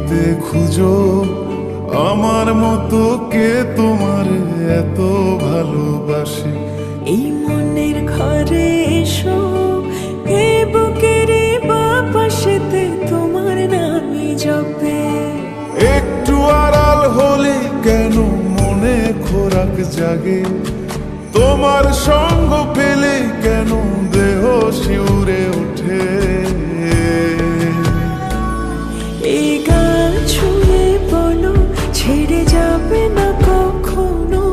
পৃথিবীতে খুঁজো আমার মতো কে তোমার এত ভালোবাসে। এই মনের ঘরে এসো, এই বুকের বাপাশেতে তোমার নামই জপে। একটু আড়াল হলে কেন মনে খোরাক জাগে, তোমার সঙ্গ পেলে কেন দেহ শিউরে ওঠে। এই গান ছুঁয়ে বলো ছেড়ে যাবে না কখনো,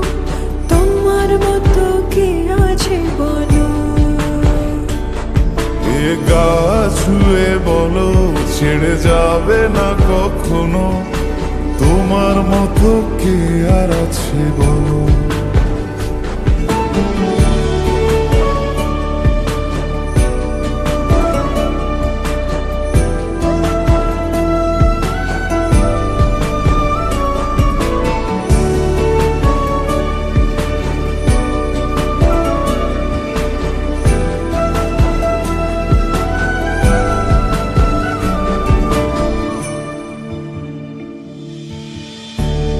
তোমার মতো কে আছে বলো। এ গা ছুঁয়ে বলো ছেড়ে যাবে না কখনো, তোমার মতো কে আর আছে বলো।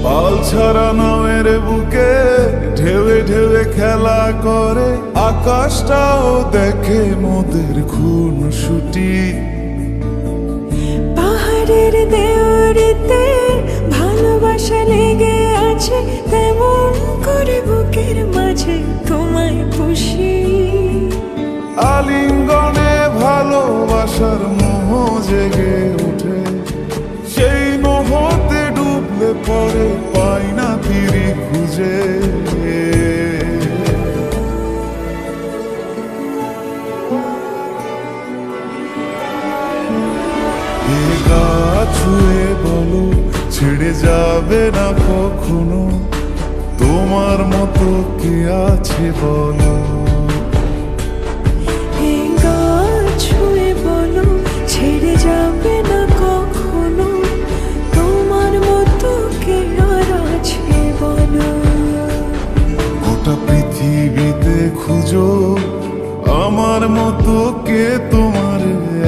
পাল ছাড়া নামের বুকে ঢেউে ঢেউে খেলা করে, আকাশটাও দেখে মোদের খুন ছুটি। পাহাড়ের দেওয়ারিতে ভালোবাসা লেগে আছে, তেমন করে বুকের মাঝে তোমায় পুষি। আলিঙ্গনে ভালোবাসার মোহ জেগে ওঠে, সেই মোহতে ডুবলে পরে পাই না তীরে খুঁজে। এ গা ছুঁয়ে বলো ছেড়ে যাবে না কখনো, তোমার মতো কে আছে বলো। এই গান ছুঁয়ে বলো ছেড়ে যাবে না কখনো, তোমার মতো কে আর আছে বলো। গোটা পৃথিবীতে খুঁজো আমার মতো কে তোমার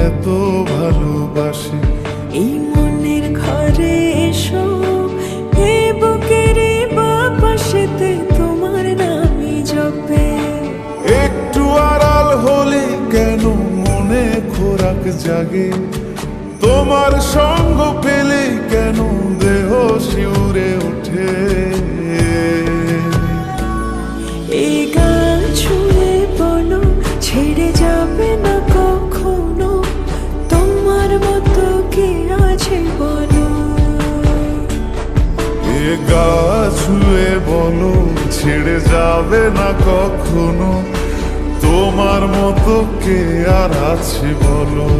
এত ভালোবাসে। এই মনের ঘরে এসো, এই বুকের বাপাশেতে তোমার নামই জপে। একটু আড়াল হলে কেন মনে খোরাক জাগে, তোমার সঙ্গ পেলে কেন দেহ শিউরে ওঠে। এই গান ছুঁয়ে বলো ছেড়ে যাবে না কখনো, তোমার মতো কে আছে বলো। এ গা ছুঁয়ে বলো ছেড়ে যাবে না কখনো, তোমার মতো কে আর আছে বলো।